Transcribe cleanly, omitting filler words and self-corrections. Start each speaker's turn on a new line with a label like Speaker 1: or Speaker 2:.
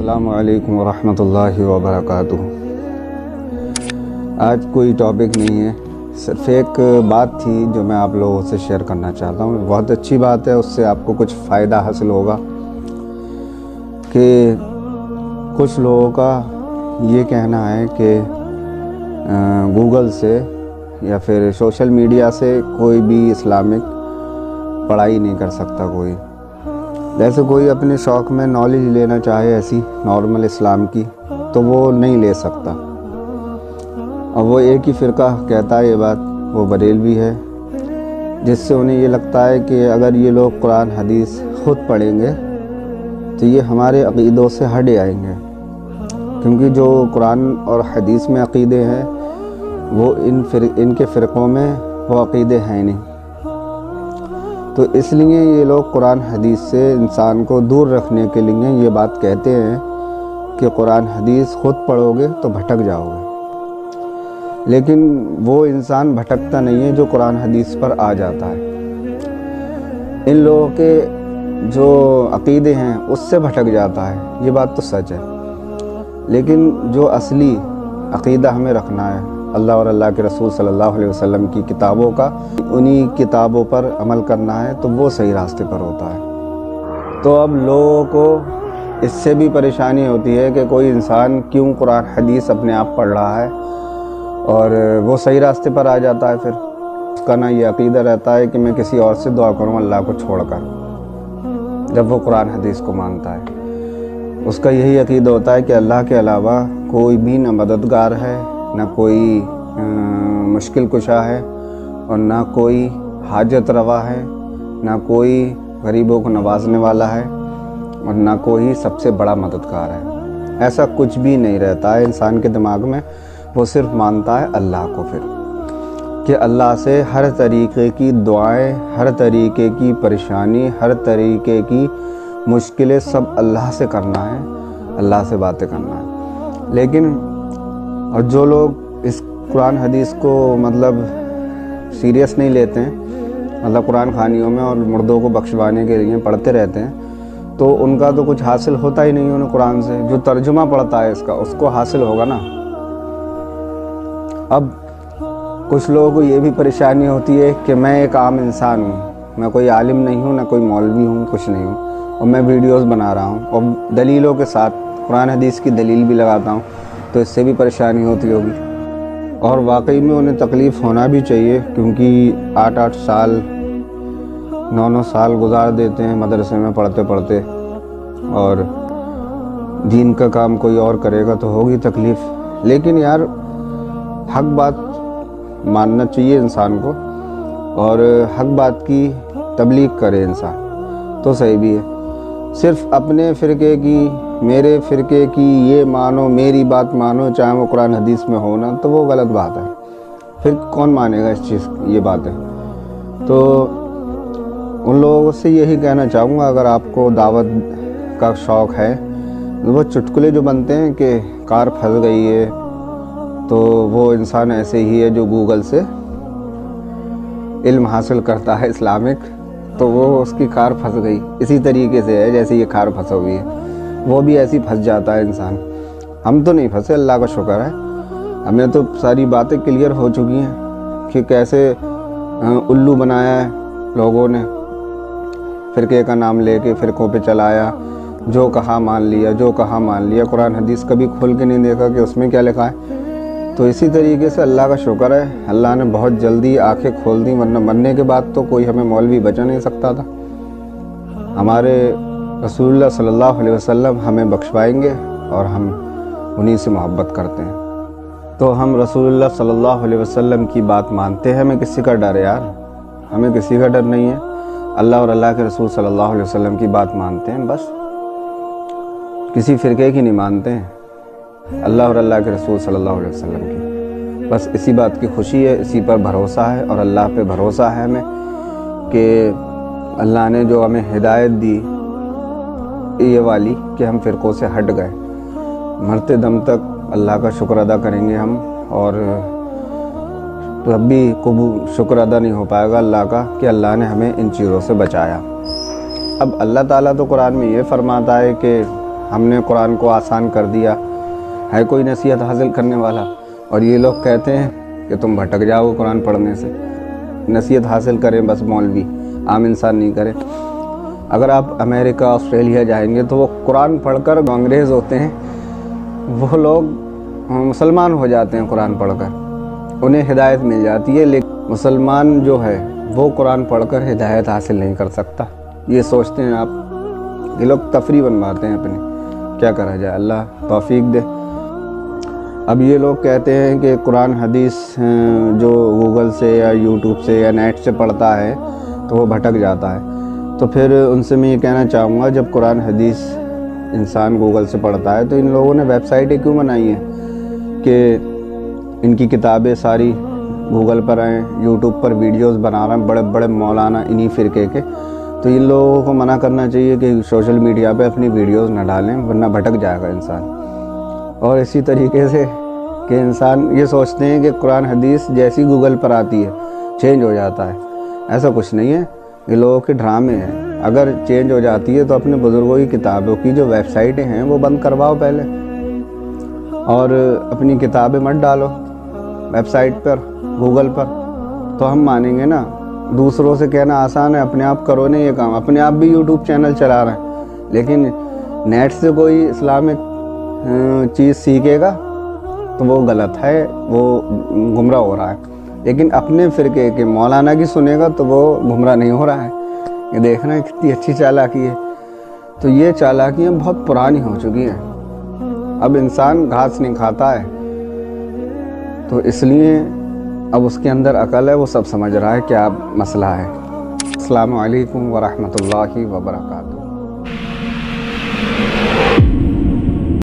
Speaker 1: السلام علیکم ورحمۃ اللہ وبرکاتہ۔ آج کوئی ٹاپک نہیں ہے، صرف ایک بات تھی جو میں آپ لوگوں سے شیئر کرنا چاہتا ہوں۔ بہت اچھی بات ہے، اس سے آپ کو کچھ فائدہ حاصل ہوگا کہ کچھ لوگوں کا یہ کہنا ہے کہ گوگل سے یا پھر سوشل میڈیا سے کوئی بھی اسلامک پڑھائی نہیں کر سکتا۔ کوئی جیسے کوئی اپنے شوق میں نالج لینا چاہے ایسی نارمل اسلام کی تو وہ نہیں لے سکتا، اور وہ ایک ہی فرقہ کہتا ہے یہ بات، وہ بریلوی ہے، جس سے انہیں یہ لگتا ہے کہ اگر یہ لوگ قرآن حدیث خود پڑھیں گے تو یہ ہمارے عقیدوں سے ہٹے آئیں گے، کیونکہ جو قرآن اور حدیث میں عقیدے ہیں وہ ان کے فرقوں میں وہ عقیدے ہیں نہیں۔ تو اس لیے یہ لوگ قرآن حدیث سے انسان کو دور رکھنے کے لیے یہ بات کہتے ہیں کہ قرآن حدیث خود پڑھو گے تو بھٹک جاؤ گے، لیکن وہ انسان بھٹکتا نہیں ہے جو قرآن حدیث پر آ جاتا ہے۔ ان لوگوں کے جو عقیدے ہیں اس سے بھٹک جاتا ہے، یہ بات تو سچ ہے، لیکن جو اصلی عقیدہ ہمیں رکھنا ہے اللہ اور اللہ کے رسول صلی اللہ علیہ وسلم کی کتابوں کا، انہی کتابوں پر عمل کرنا ہے تو وہ صحیح راستے پر ہوتا ہے۔ تو اب لوگوں کو اس سے بھی پریشانی ہوتی ہے کہ کوئی انسان کیوں قرآن حدیث اپنے آپ پڑھ رہا ہے اور وہ صحیح راستے پر آ جاتا ہے، پھر اس کا نہ یہ عقیدہ رہتا ہے کہ میں کسی اور سے دعا کروں اللہ کو چھوڑ کر، جب وہ قرآن حدیث کو مانتا ہے اس کا یہی عقیدہ ہوتا ہے کہ اللہ کے علاوہ کوئی بھی نہ مددگار ہے، نہ کوئی مشکل کشا ہے، اور نہ کوئی حاجت روا ہے، نہ کوئی غریبوں کو نوازنے والا ہے، اور نہ کوئی سب سے بڑا مددگار ہے۔ ایسا کچھ بھی نہیں رہتا ہے انسان کے دماغ میں، وہ صرف مانتا ہے اللہ کو، پھر کہ اللہ سے ہر طریقے کی دعائیں، ہر طریقے کی پریشانی، ہر طریقے کی مشکلیں سب اللہ سے کرنا ہے، اللہ سے باتیں کرنا ہے۔ لیکن اور جو لوگ اس قرآن حدیث کو مطلب سیریس نہیں لیتے ہیں، مطلب قرآن خوانیوں میں اور مردوں کو بخشوانے کے لیے پڑھتے رہتے ہیں، تو ان کا تو کچھ حاصل ہوتا ہی نہیں ہے انہیں قرآن سے۔ جو ترجمہ پڑھتا ہے اس کا، اس کو حاصل ہوگا نا۔ اب کچھ لوگوں کو یہ بھی پریشانی ہوتی ہے کہ میں ایک عام انسان ہوں، میں کوئی عالم نہیں ہوں، نہ کوئی مولوی ہوں، کچھ نہیں ہوں، اور میں ویڈیوز بنا رہا ہوں اور دلیلوں کے ساتھ قرآن حدیث کی دلیل بھی لگاتا ہوں، تو اس سے بھی پریشانی ہوتی ہوگی۔ اور واقعی میں انہیں تکلیف ہونا بھی چاہیے، کیونکہ 8 سال 9 سال گزار دیتے ہیں مدرسے میں پڑھتے پڑھتے، اور دین کا کام کوئی اور کرے گا تو ہوگی تکلیف۔ لیکن یار حق بات ماننا چاہیے انسان کو، اور حق بات کی تبلیغ کرے انسان تو صحیح بھی ہے۔ صرف اپنے فرقے کی، میرے فرقے کی یہ مانو، میری بات مانو، چاہے وہ قرآن حدیث میں ہو نا، تو وہ غلط بات ہے، پھر کون مانے گا اس چیز، یہ بات ہے۔ تو ان لوگوں سے یہی کہنا چاہوں گا، اگر آپ کو دعوت کا شوق ہے، وہ چٹکلے جو بنتے ہیں کہ کار پھنس گئی ہے، تو وہ انسان ایسے ہی ہے جو گوگل سے علم حاصل کرتا ہے اسلامک، تو وہ اس کی کار پھنس گئی، اسی طریقے سے ہے جیسے یہ کار پھنسا ہوئی ہے، وہ بھی ایسی پھنس جاتا ہے انسان۔ ہم تو نہیں پھنسے، اللہ کا شکر ہے، ہمیں تو ساری باتیں کلیئر ہو چکی ہیں کہ کیسے الو بنایا ہے لوگوں نے، فرقے کا نام لے کے فرقوں پہ چلایا، جو کہا مان لیا، جو کہا مان لیا، قرآن حدیث کبھی کھول کے نہیں دیکھا کہ اس میں کیا لکھا ہے۔ تو اسی طریقے سے اللہ کا شکر ہے، اللہ نے بہت جلدی آنکھیں کھول دی، ورنہ مرنے کے بعد تو کوئی ہمیں مولوی بچا نہیں سکتا تھا۔ ہمارے رسول اللہ صلی اللہ علیہ وسلم ہمیں بخشوائیں گے، اور ہم انہی سے محبت کرتے ہیں، تو ہم رسول اللہ صلی اللہ علیہ وسلم کی بات مانتے ہیں۔ ہمیں کسی کا ڈر ہے یار، ہمیں کسی کا ڈر نہیں ہے، اللہ اور اللہ کے رسول صلی اللہ علیہ وسلم کی بات مانتے ہیں، بس کسی فرقے کی نہیں مانتے ہیں، اللہ اور اللہ کے رسول صلی اللہ علیہ وسلم کی، بس اسی بات کی خوشی ہے، اسی پر بھروسہ ہے، اور اللہ پہ بھروسہ ہے ہمیں کہ اللہ نے جو ہمیں ہدایت دی یہ والی کہ ہم فرقوں سے ہٹ گئے، مرتے دم تک اللہ کا شکر ادا کریں گے ہم، اور تو اب بھی شکر ادا نہیں ہو پائے گا اللہ کا کہ اللہ نے ہمیں ان چیزوں سے بچایا۔ اب اللہ تعالیٰ تو قرآن میں یہ فرماتا ہے کہ ہم نے قرآن کو آسان کر دیا، ہے کوئی نصیحت حاصل کرنے والا؟ اور یہ لوگ کہتے ہیں کہ تم بھٹک جاؤ قرآن پڑھنے سے، نصیحت حاصل کریں بس مولوی، عام انسان نہیں کرے۔ اگر آپ امریکہ آسٹریلیا جائیں گے تو وہ قرآن پڑھ کر انگریز ہوتے ہیں، وہ لوگ مسلمان ہو جاتے ہیں قرآن پڑھ کر، انہیں ہدایت مل جاتی ہے، لیکن مسلمان جو ہے وہ قرآن پڑھ کر ہدایت حاصل نہیں کر سکتا۔ یہ سوچتے ہیں آپ، یہ لوگ تفریح بنواتے ہیں اپنی، کیا کرا جائے، اللہ توفیق دے۔ اب یہ لوگ کہتے ہیں کہ قرآن حدیث جو گوگل سے یا یوٹیوب سے یا نیٹ سے پڑھتا ہے تو وہ بھٹک جاتا ہے۔ تو پھر ان سے میں یہ کہنا چاہوں گا، جب قرآن حدیث انسان گوگل سے پڑھتا ہے تو ان لوگوں نے ویب سائٹیں کیوں بنائی ہیں کہ ان کی کتابیں ساری گوگل پر ہیں، یوٹیوب پر ویڈیوز بنا رہے ہیں بڑے بڑے مولانا انہی فرقے کے۔ تو ان لوگوں کو منع کرنا چاہیے کہ سوشل میڈیا پہ اپنی ویڈیوز نہ ڈالیں، ورنہ بھٹک جائے گا انسان۔ اور اسی طریقے سے کہ انسان یہ سوچتے ہیں کہ قرآن حدیث جیسی گوگل پر آتی ہے چینج ہو جاتا ہے، ایسا کچھ نہیں ہے، یہ لوگوں کے ڈرامے ہیں۔ اگر چینج ہو جاتی ہے تو اپنے بزرگوں کی کتابوں کی جو ویب سائٹیں ہیں وہ بند کرواؤ پہلے، اور اپنی کتابیں مت ڈالو ویب سائٹ پر، گوگل پر، تو ہم مانیں گے نا۔ دوسروں سے کہنا آسان ہے، اپنے آپ کرو نہیں یہ کام۔ اپنے آپ بھی یوٹیوب چینل چلا رہے ہیں، لیکن نیٹ سے کوئی اسلامک چیز سیکھے گا تو وہ غلط ہے، وہ گمراہ ہو رہا ہے، لیکن اپنے فرقے کے مولانا کی سنے گا تو وہ گمراہ نہیں ہو رہا ہے۔ یہ دیکھنا کتنی اچھی چالاکی ہے۔ تو یہ چالاکیاں بہت پرانی ہو چکی ہیں، اب انسان گھاس نہیں کھاتا ہے، تو اس لیے اب اس کے اندر عقل ہے، وہ سب سمجھ رہا ہے کیا مسئلہ ہے۔ السلام علیکم ورحمۃ اللہ وبرکاتہ۔